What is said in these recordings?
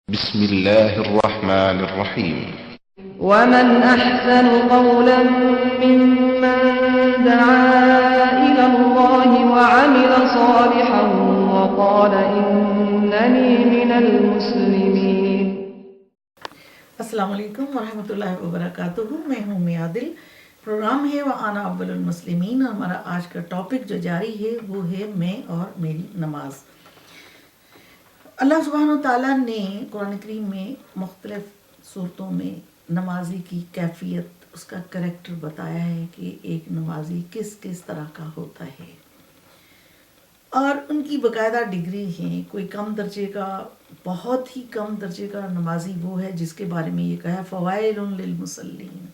بسم الله الرحمن الرحيم. ومن أحسن قولا ممن دعا إلى الله وعمل صالحا وقال إنني من المسلمين. السلام علیکم ورحمۃ اللہ وبرکاتہ. میں ہوں میادل. پروگرام ہے وَأَنَا أَوَّلُ الْمُسْلِمِينَ. ہمارا آج کا ٹاپک جو جاری ہے وہ ہے میں اور میری نماز. اللہ سبحانہ و تعالیٰ نے قرآن کریم میں مختلف صورتوں میں نمازی کی کیفیت، اس کا کریکٹر بتایا ہے کہ ایک نمازی کس کس طرح کا ہوتا ہے، اور ان کی باقاعدہ ڈگری ہیں. کوئی کم درجے کا، بہت ہی کم درجے کا نمازی وہ ہے جس کے بارے میں یہ کہا فوائل للمصلین،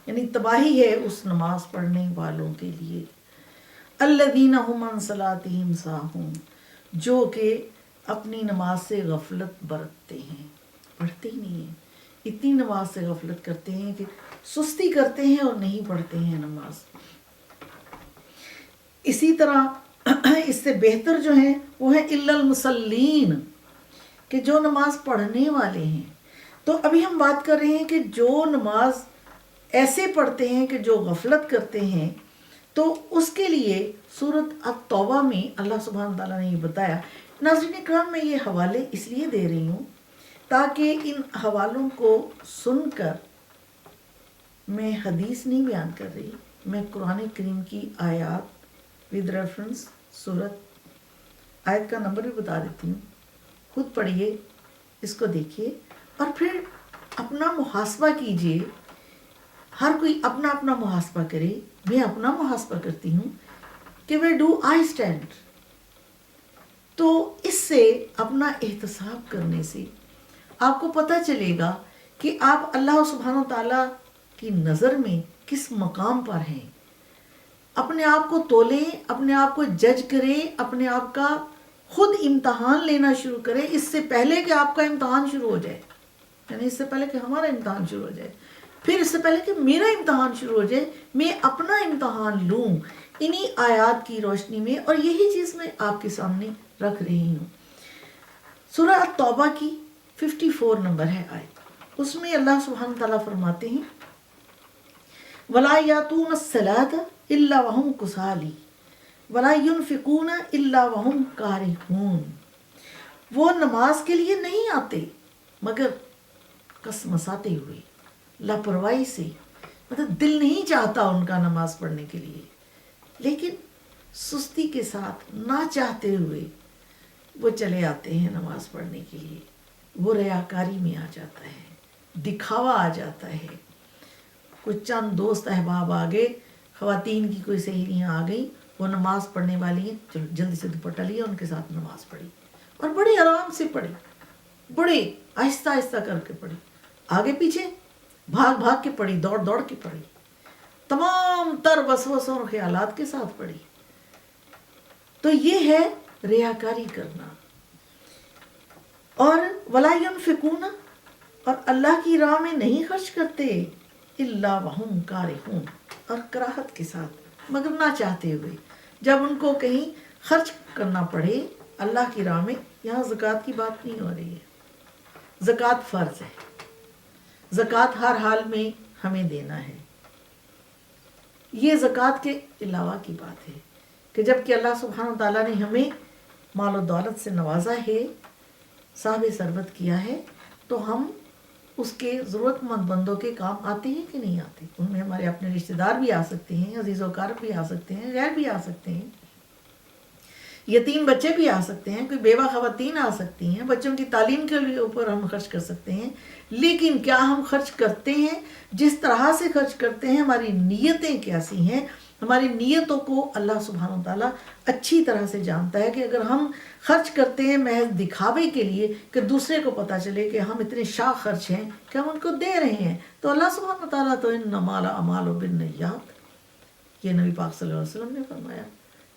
یعنی تباہی ہے اس نماز پڑھنے والوں کے لیے. الذین هم عن صلاتهم ساہون، جو کہ اپنی نماز سے غفلت برتتے ہیں، پڑھتے ہی نہیں ہیں. اتنی نماز سے غفلت کرتے ہیں کہ سستی کرتے ہیں اور نہیں پڑھتے ہیں نماز. اسی طرح اس سے بہتر جو ہیں وہ ہیں الا المصلین، کہ جو نماز پڑھنے والے ہیں. تو ابھی ہم بات کر رہے ہیں کہ جو نماز ایسے پڑھتے ہیں کہ جو غفلت کرتے ہیں، تو اس کے لیے سورۃ التوبہ میں اللہ سبحانہ تعالیٰ نے یہ بتایا. ناظرین اکرام، میں یہ حوالے اس لیے دے رہی ہوں تاکہ ان حوالوں کو سن کر میں حدیث نہیں بیان کر رہی، میں قرآن کریم کی آیات ود ریفرنس سورت، آیت کا نمبر بھی بتا دیتی ہوں. خود پڑھیے، اس کو دیکھیے اور پھر اپنا محاسبہ کیجئے. ہر کوئی اپنا اپنا محاسبہ کرے. میں اپنا محاسبہ کرتی ہوں کہ where do I stand. تو اس سے اپنا احتساب کرنے سے آپ کو پتہ چلے گا کہ آپ اللہ سبحانہ و تعالیٰ کی نظر میں کس مقام پر ہیں. اپنے آپ کو تولیں، اپنے آپ کو جج کریں، اپنے آپ کا خود امتحان لینا شروع کریں اس سے پہلے کہ آپ کا امتحان شروع ہو جائے. یعنی اس سے پہلے کہ ہمارا امتحان شروع ہو جائے، پھر اس سے پہلے کہ میرا امتحان شروع ہو جائے، میں اپنا امتحان لوں انہی آیات کی روشنی میں. اور یہی چیز میں آپ کے سامنے رکھ رہی ہوں. سورہ التوبہ کی 54 نمبر ہے آیت. اس میں اللہ سبحانہ تعالیٰ فرماتے ہیں وَلَا يَأْتُونَ الصَّلَاةَ إِلَّا وَهُمْ كُسَالَىٰ وَلَا يُنْفِقُونَ إِلَّا وَهُمْ كَارِهُونَ. وہ نماز کے لیے نہیں آتے مگر کسمساتے ہوئے، لاپرواہی سے، مطلب دل نہیں چاہتا ان کا نماز پڑھنے کے لیے، لیکن سستی کے ساتھ نہ چاہتے ہوئے وہ چلے آتے ہیں نماز پڑھنے کے لیے. وہ ریاکاری میں آ جاتا ہے، دکھاوا آ جاتا ہے. کچھ چند دوست احباب آ گئے، خواتین کی کوئی سہیلیاں آ گئیں، وہ نماز پڑھنے والی ہیں، چلو جلدی سے دوپٹہ لیا، ان کے ساتھ نماز پڑھی اور بڑے آرام سے پڑھی، بڑے آہستہ آہستہ کر کے پڑھی، آگے پیچھے بھاگ بھاگ کے پڑھی، دوڑ دوڑ کے پڑھی، تمام تر وسوسوں اور خیالات کے ساتھ پڑھی. تو یہ ہے ریاکاری کرنا. اور وَلَا يُنْفِقُونَ، اور اللہ کی راہ میں نہیں خرچ کرتے، إِلَّا وَهُمْ كَارِهُونَ، اور کراہت کے ساتھ، مگر نہ چاہتے ہوئے. جب ان کو کہیں خرچ کرنا پڑے اللہ کی راہ میں، یہاں زکوٰۃ کی بات نہیں ہو رہی ہے. زکوٰۃ فرض ہے، زکوٰۃ ہر حال میں ہمیں دینا ہے. یہ زکوٰۃ کے علاوہ کی بات ہے کہ جب کہ اللہ سبحانہ تعالیٰ نے ہمیں مال و دولت سے نوازا ہے، صاحب ثروت کیا ہے، تو ہم اس کے ضرورت مند بندوں کے کام آتے ہیں کہ نہیں آتے. ان میں ہمارے اپنے رشتہ دار بھی آ سکتے ہیں، عزیز و اقارب بھی آ سکتے ہیں، غیر بھی آ سکتے ہیں، یتیم بچے بھی آ سکتے ہیں، کوئی بیوہ خواتین آ سکتی ہیں. بچوں کی تعلیم کے اوپر ہم خرچ کر سکتے ہیں. لیکن کیا ہم خرچ کرتے ہیں؟ جس طرح سے خرچ کرتے ہیں ہماری نیتیں کیسی ہیں. ہماری نیتوں کو اللہ سبحانہ تعالیٰ اچھی طرح سے جانتا ہے کہ اگر ہم خرچ کرتے ہیں محض دکھاوے کے لیے کہ دوسرے کو پتہ چلے کہ ہم اتنے شاہ خرچ ہیں کہ ہم ان کو دے رہے ہیں، تو اللہ سبحانہ تعالیٰ تو انما الاعمال بالنیات، یہ نبی پاک صلی اللہ علیہ وسلم نے فرمایا،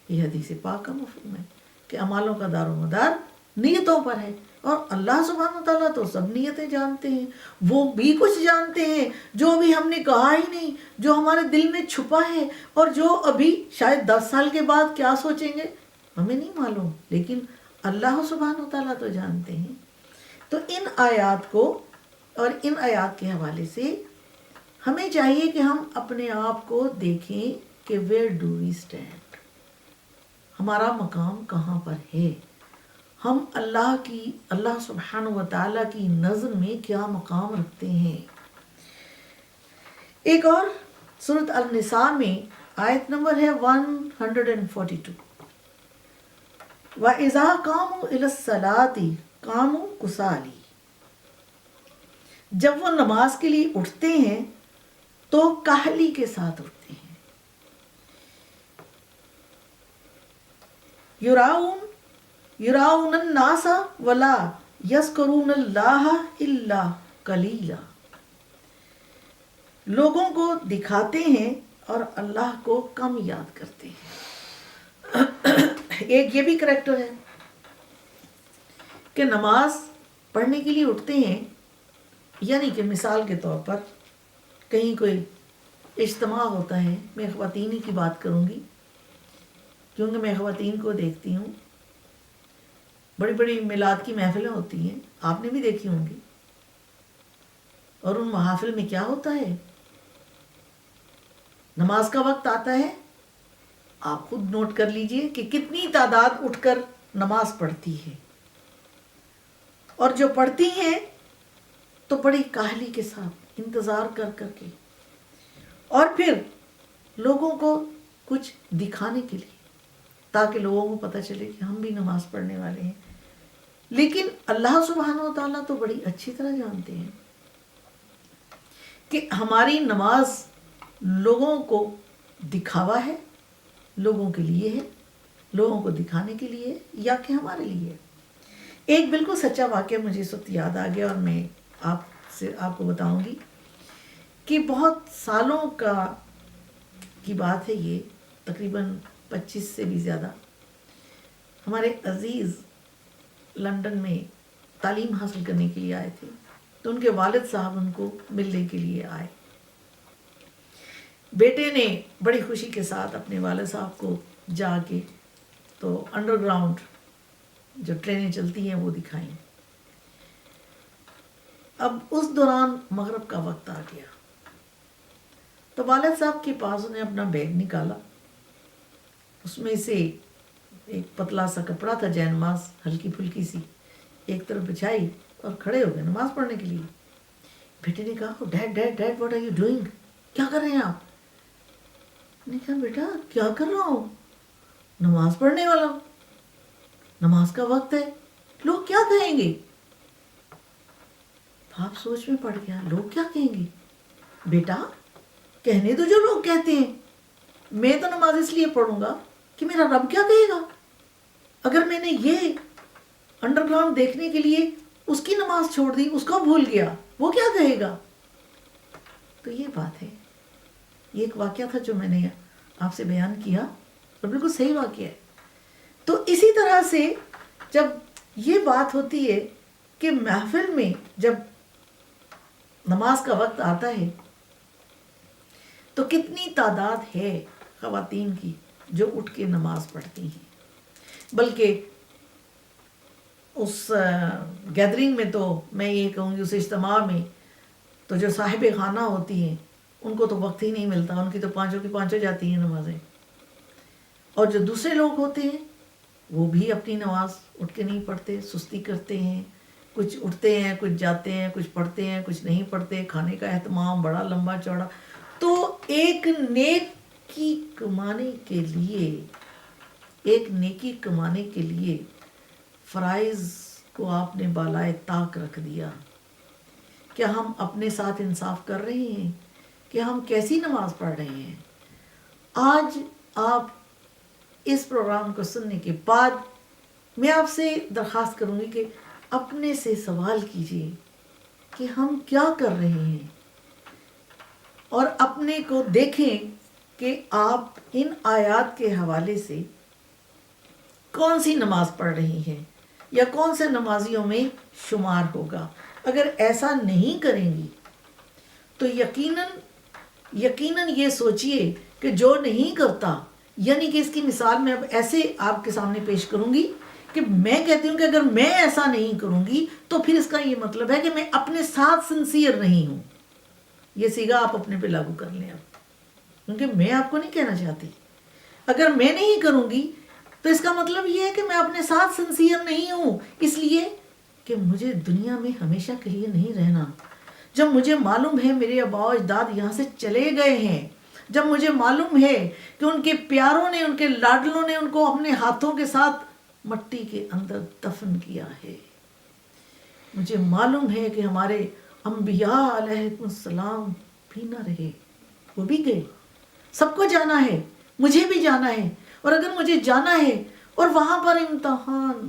یہ حدیث پاک کا مفہوم ہے کہ اعمالوں کا دار و مدار نیتوں پر ہے. اور اللہ سبحانہ تعالیٰ تو سب نیتیں جانتے ہیں. وہ بھی کچھ جانتے ہیں جو بھی ہم نے کہا ہی نہیں، جو ہمارے دل میں چھپا ہے، اور جو ابھی شاید 10 سال کے بعد کیا سوچیں گے ہمیں نہیں معلوم، لیکن اللہ سبحانہ تعالیٰ تو جانتے ہیں. تو ان آیات کو اور ان آیات کے حوالے سے ہمیں چاہیے کہ ہم اپنے آپ کو دیکھیں کہ ویئر ڈو وی اسٹینڈ، ہمارا مقام کہاں پر ہے، ہم اللہ سبحانہ و تعالیٰ کی نظر میں کیا مقام رکھتے ہیں۔ ایک اور سورۃ النساء میں آیت نمبر ہے 142، وَإِذَا قَامُوا إِلَى الصَّلَاةِ قَامُوا كُسَالَىٰ، جب وہ نماز کے لیے اٹھتے ہیں تو کاہلی کے ساتھ اٹھتے ہیں۔ یراؤن الناس ولا یذکرون اللہ الا قلیلا، لوگوں کو دکھاتے ہیں اور اللہ کو کم یاد کرتے ہیں۔ ایک یہ بھی کریکٹر ہے کہ نماز پڑھنے کے لیے اٹھتے ہیں، یعنی کہ مثال کے طور پر کہیں کوئی اجتماع ہوتا ہے، میں خواتین ہی کی بات کروں گی کیونکہ میں خواتین کو دیکھتی ہوں، بڑی بڑی میلاد کی محفلیں ہوتی ہیں، آپ نے بھی دیکھی ہوں گی، اور ان محافل میں کیا ہوتا ہے، نماز کا وقت آتا ہے، آپ خود نوٹ کر لیجئے کہ کتنی تعداد اٹھ کر نماز پڑھتی ہے، اور جو پڑھتی ہیں تو بڑی کاہلی کے ساتھ انتظار کر کر کے، اور پھر لوگوں کو کچھ دکھانے کے لیے تاکہ لوگوں کو پتہ چلے کہ ہم بھی نماز پڑھنے والے ہیں۔ لیکن اللہ سبحانہ و تعالیٰ تو بڑی اچھی طرح جانتے ہیں کہ ہماری نماز لوگوں کو دکھاوا ہے، لوگوں کے لیے ہے، لوگوں کو دکھانے کے لیے ہے، یا کہ ہمارے لیے ہے۔ ایک بالکل سچا واقعہ مجھے اس وقت یاد آ گیا اور میں آپ کو بتاؤں گی کہ بہت سالوں کی بات ہے، یہ تقریباً 25 سے بھی زیادہ۔ ہمارے عزیز لندن میں تعلیم حاصل کرنے کے لیے آئے تھے، تو ان کے والد صاحب ان کو ملنے کے لیے آئے۔ بیٹے نے بڑی خوشی کے ساتھ اپنے والد صاحب کو جا کے تو انڈر گراؤنڈ جو ٹرینیں چلتی ہیں وہ دکھائیں۔ اب اس دوران مغرب کا وقت آ گیا تو والد صاحب کے پاس انہیں اپنا بیگ نکالا، اس میں سے ایک پتلا سا کپڑا تھا، جے نماز ہلکی پھلکی سی ایک طرف بچھائی اور کھڑے ہو گئے نماز پڑھنے کے لیے۔ بیٹے نے کہا dad dad dad what are you doing, کیا کر رہے ہیں آپ؟ نے کہا بیٹا کیا کر رہا ہوں، نماز پڑھنے والا ہوں، نماز کا وقت ہے، لوگ کیا کہیں گے؟ باپ سوچ میں پڑ گیا، لوگ کیا کہیں گے؟ بیٹا کہنے تو جو لوگ کہتے ہیں، میں تو نماز اس لیے پڑھوں گا کہ میرا رب کیا کہے گا، اگر میں نے یہ انڈر گراؤنڈ دیکھنے کے لیے اس کی نماز چھوڑ دی، اس کو بھول گیا، وہ کیا کہے گا؟ تو یہ بات ہے، یہ ایک واقعہ تھا جو میں نے آپ سے بیان کیا اور بالکل صحیح واقعہ ہے۔ تو اسی طرح سے جب یہ بات ہوتی ہے کہ محفل میں جب نماز کا وقت آتا ہے تو کتنی تعداد ہے خواتین کی جو اٹھ کے نماز پڑھتی ہیں، بلکہ اس گیدرنگ میں تو میں یہ کہوں گی اس اجتماع میں تو جو صاحب خانہ ہوتی ہیں ان کو تو وقت ہی نہیں ملتا، ان کی تو پانچوں کی پانچوں جاتی ہیں نمازیں، اور جو دوسرے لوگ ہوتے ہیں وہ بھی اپنی نماز اٹھ کے نہیں پڑھتے، سستی کرتے ہیں، کچھ اٹھتے ہیں، کچھ جاتے ہیں، کچھ پڑھتے ہیں، کچھ نہیں پڑھتے، کھانے کا اہتمام بڑا لمبا چوڑا۔ تو ایک نیکی کمانے کے لیے فرائض کو آپ نے بالائے طاق رکھ دیا۔ کیا ہم اپنے ساتھ انصاف کر رہے ہیں کہ ہم کیسی نماز پڑھ رہے ہیں؟ آج آپ اس پروگرام کو سننے کے بعد میں آپ سے درخواست کروں گی کہ اپنے سے سوال کیجئے کہ ہم کیا کر رہے ہیں، اور اپنے کو دیکھیں کہ آپ ان آیات کے حوالے سے کون سی نماز پڑھ رہی ہیں یا کون سے نمازیوں میں شمار ہوگا۔ اگر ایسا نہیں کریں گی تو یقیناً یہ سوچئے کہ جو نہیں کرتا، یعنی کہ اس کی مثال میں اب ایسے آپ کے سامنے پیش کروں گی کہ میں کہتی ہوں کہ اگر میں ایسا نہیں کروں گی تو پھر اس کا یہ مطلب ہے کہ میں اپنے ساتھ سنسیئر نہیں ہوں. یہ سیگا آپ اپنے پہ لاگو کر لیں اب، کیونکہ میں آپ کو نہیں کہنا چاہتی. اگر میں نہیں کروں گی تو اس کا مطلب یہ ہے کہ میں اپنے ساتھ سنسیئر نہیں ہوں، اس لیے کہ مجھے دنیا میں ہمیشہ کے لیے نہیں رہنا. جب مجھے معلوم ہے میرے آباء و اجداد یہاں سے چلے گئے ہیں، جب مجھے معلوم ہے کہ ان کے پیاروں نے، ان کے لاڈلوں نے ان کو اپنے ہاتھوں کے ساتھ مٹی کے اندر دفن کیا ہے، مجھے معلوم ہے کہ ہمارے انبیاء علیہ السلام بھی نہ رہے، وہ بھی گئے. سب کو جانا ہے، مجھے بھی جانا ہے. اور اگر مجھے جانا ہے اور وہاں پر امتحان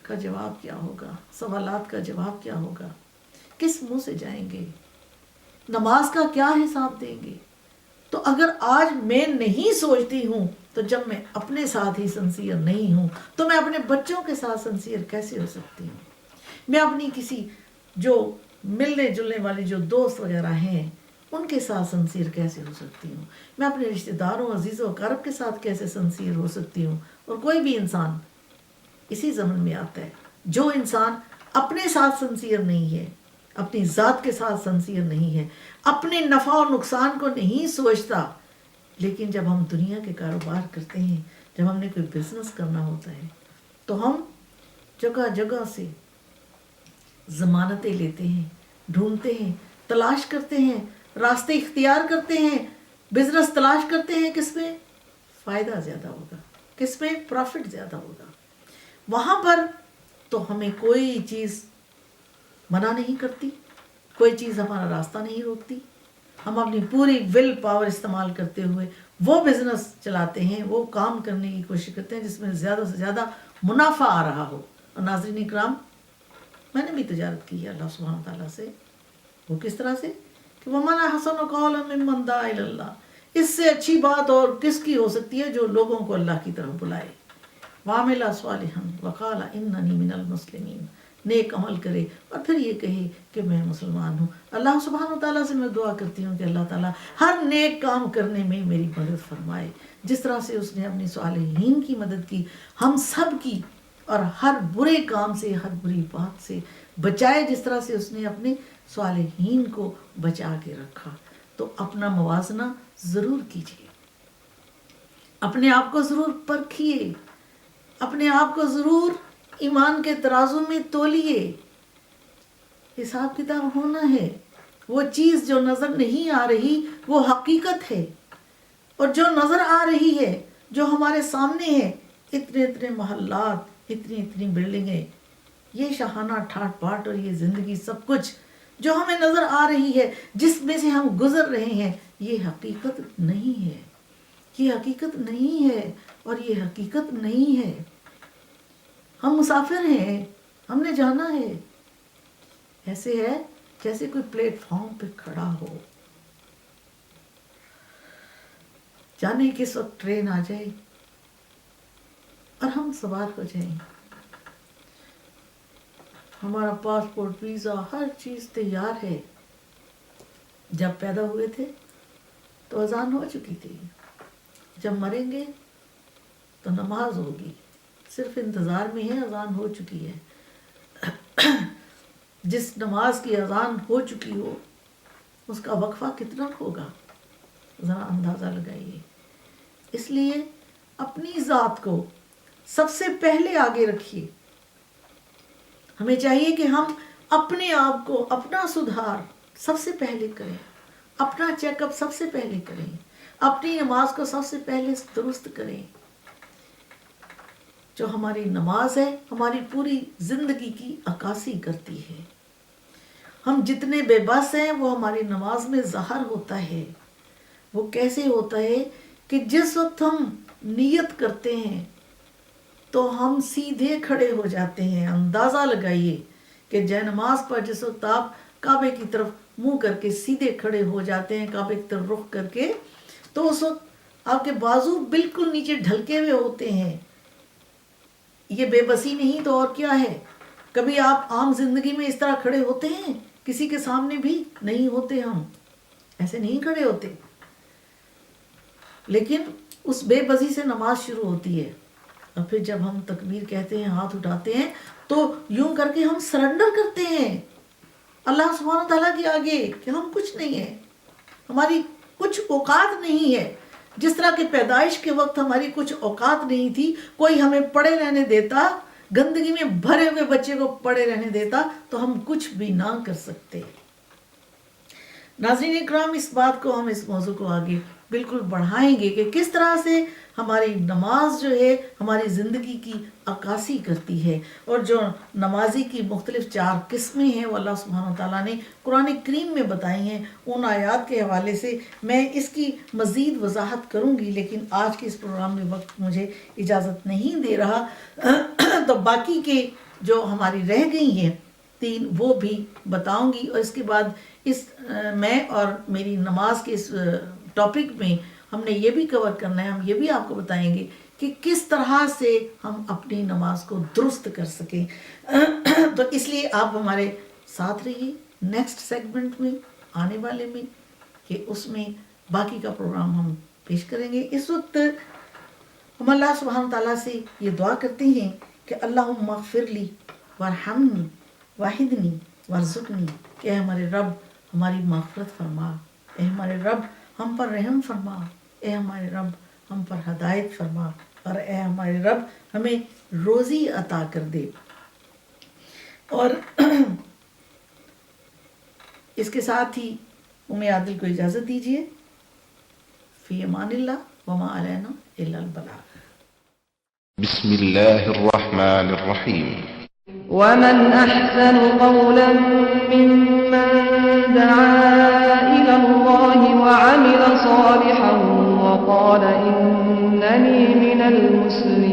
کا جواب کیا ہوگا، سوالات کا جواب کیا ہوگا، کس منہ سے جائیں گے، نماز کا کیا حساب دیں گے. تو اگر آج میں نہیں سوچتی ہوں تو جب میں اپنے ساتھ ہی سنسیئر نہیں ہوں تو میں اپنے بچوں کے ساتھ سنسیئر کیسے ہو سکتی ہوں. میں اپنی کسی جو ملنے جلنے والی جو دوست وغیرہ ہیں ان کے ساتھ سنسیئر کیسے ہو سکتی ہوں. میں اپنے رشتہ داروں، عزیزوں، اقارب کے ساتھ کیسے سنسیئر ہو سکتی ہوں. اور کوئی بھی انسان اسی زمن میں آتا ہے جو انسان اپنے ساتھ سنسیئر نہیں ہے، اپنی ذات کے ساتھ سنسیئر نہیں ہے، اپنے نفع و نقصان کو نہیں سوچتا. لیکن جب ہم دنیا کے کاروبار کرتے ہیں، جب ہم نے کوئی بزنس کرنا ہوتا ہے تو ہم جگہ جگہ سے ضمانتیں لیتے ہیں، ڈھونڈتے ہیں، تلاش کرتے ہیں، راستے اختیار کرتے ہیں، بزنس تلاش کرتے ہیں کس میں فائدہ زیادہ ہوگا، کس میں پروفٹ زیادہ ہوگا. وہاں پر تو ہمیں کوئی چیز منع نہیں کرتی، کوئی چیز ہمارا راستہ نہیں روکتی. ہم اپنی پوری ول پاور استعمال کرتے ہوئے وہ بزنس چلاتے ہیں، وہ کام کرنے کی کوشش کرتے ہیں جس میں زیادہ سے زیادہ منافع آ رہا ہو. اور ناظرین اکرام، میں نے بھی تجارت کی ہے اللہ سبحانہ تعالیٰ سے. وہ کس طرح سے کہ وَمَنْ أَحْسَنُ قَوْلًا مِّمَّنْ دَعَا إِلَى اللَّهِ، اس سے اچھی بات اور کس کی ہو سکتی ہے جو لوگوں کو اللہ کی طرف بلائے. وَعَمِلَ صَالِحًا وَقَالَ إِنَّنِي مِنَ الْمُسْلِمِينَ، نیک عمل کرے اور پھر یہ کہے کہ میں مسلمان ہوں. اللہ سبحانہ تعالیٰ سے میں دعا کرتی ہوں کہ اللہ تعالیٰ ہر نیک کام کرنے میں میری مدد فرمائے، جس طرح سے اس نے اپنی صالحین کی مدد کی، ہم سب کی، اور ہر برے کام سے، ہر بری بات سے بچائے جس طرح سے اس نے اپنے صالحین کو بچا کے رکھا. تو اپنا موازنہ ضرور کیجیے، اپنے آپ کو ضرور پرکھیے، اپنے آپ کو ضرور ایمان کے ترازو میں تولیے. حساب کتاب ہونا ہے. وہ چیز جو نظر نہیں آ رہی وہ حقیقت ہے، اور جو نظر آ رہی ہے، جو ہمارے سامنے ہے، اتنے اتنے محلات، اتنی اتنی بلڈنگیں، یہ شاہانہ ٹھاٹ پاٹ اور یہ زندگی سب کچھ جو ہمیں نظر آ رہی ہے، جس میں سے ہم گزر رہے ہیں، یہ حقیقت نہیں ہے، یہ حقیقت نہیں ہے، اور یہ حقیقت نہیں ہے. ہم مسافر ہیں، ہم نے جانا ہے. ایسے ہے جیسے کوئی پلیٹ فارم پہ کھڑا ہو، جانے کس وقت ٹرین آ جائے اور ہم سوار ہو جائیں. ہمارا پاسپورٹ، ویزا، ہر چیز تیار ہے. جب پیدا ہوئے تھے تو اذان ہو چکی تھی، جب مریں گے تو نماز ہوگی، صرف انتظار میں ہے، اذان ہو چکی ہے. جس نماز کی اذان ہو چکی ہو اس کا وقفہ کتنا ہوگا ذرا اندازہ لگائیے. اس لیے اپنی ذات کو سب سے پہلے آگے رکھیے. ہمیں چاہیے کہ ہم اپنے آپ کو، اپنا سدھار سب سے پہلے کریں، اپنا چیک اپ سب سے پہلے کریں، اپنی نماز کو سب سے پہلے درست کریں. جو ہماری نماز ہے ہماری پوری زندگی کی عکاسی کرتی ہے. ہم جتنے بے بس ہیں وہ ہماری نماز میں ظاہر ہوتا ہے. وہ کیسے ہوتا ہے کہ جس وقت ہم نیت کرتے ہیں تو ہم سیدھے کھڑے ہو جاتے ہیں. اندازہ لگائیے کہ جے نماز پر جس وقت آپ کعبے کی طرف منہ کر کے سیدھے کھڑے ہو جاتے ہیں، کعبے کی طرف رخ کر کے، تو اس وقت آپ کے بازو بالکل نیچے ڈھلکے ہوئے ہوتے ہیں. یہ بے بسی نہیں تو اور کیا ہے. کبھی آپ عام زندگی میں اس طرح کھڑے ہوتے ہیں؟ کسی کے سامنے بھی نہیں ہوتے، ہم ایسے نہیں کھڑے ہوتے. لیکن اس بے بسی سے نماز شروع ہوتی ہے. اور پھر جب ہم تکبیر کہتے ہیں، ہاتھ اٹھاتے ہیں، تو یوں کر کے ہم سرنڈر کرتے ہیں اللہ سبحانہ و تعالیٰ کے آگے کہ ہم کچھ نہیں ہیں، ہماری کچھ اوقات نہیں ہے. جس طرح کہ پیدائش کے وقت ہماری کچھ اوقات نہیں تھی، کوئی ہمیں پڑے رہنے دیتا، گندگی میں بھرے ہوئے بچے کو پڑے رہنے دیتا، تو ہم کچھ بھی نہ کر سکتے. ناظرین اکرام، اس بات کو ہم اس موضوع کو آگے بالکل بڑھائیں گے کہ کس طرح سے ہماری نماز جو ہے ہماری زندگی کی عکاسی کرتی ہے، اور جو نمازی کی مختلف 4 قسمیں ہیں وہ اللہ سبحانہ وتعالیٰ نے قرآن کریم میں بتائی ہیں. ان آیات کے حوالے سے میں اس کی مزید وضاحت کروں گی، لیکن آج کے اس پروگرام میں وقت مجھے اجازت نہیں دے رہا، تو باقی کے جو ہماری رہ گئی ہیں 3 وہ بھی بتاؤں گی. اور اس کے بعد میں اور میری نماز کے اس ٹاپک میں ہم نے یہ بھی کور کرنا ہے، ہم یہ بھی آپ کو بتائیں گے کہ کس طرح سے ہم اپنی نماز کو درست کر سکیں. تو اس لیے آپ ہمارے ساتھ رہیے نیکسٹ سیگمنٹ میں آنے والے میں، کہ اس میں باقی کا پروگرام ہم پیش کریں گے. اس وقت ہم اللہ سبحانہ تعالیٰ سے یہ دعا کرتے ہیں کہ اللہم اغفر لی وارحمنی واہدنی وارزقنی، کہ اے ہمارے رب ہماری مغفرت فرما، اے ہمارے رب ہم پر رحم فرما، اے ہمارے رب ہم پر ہدایت فرما، اور اے ہمارے رب ہمیں روزی عطا کر دے. اور اس کے ساتھ ہی عادل کو اجازت دیجیے. فی امان اللہ وما علینا الا البلاغ. بسم الله الرحمن الرحيم. ومن أحسن قولا ممن دعا إلى الله وعمل صالحا وقال إنني من المسلمين.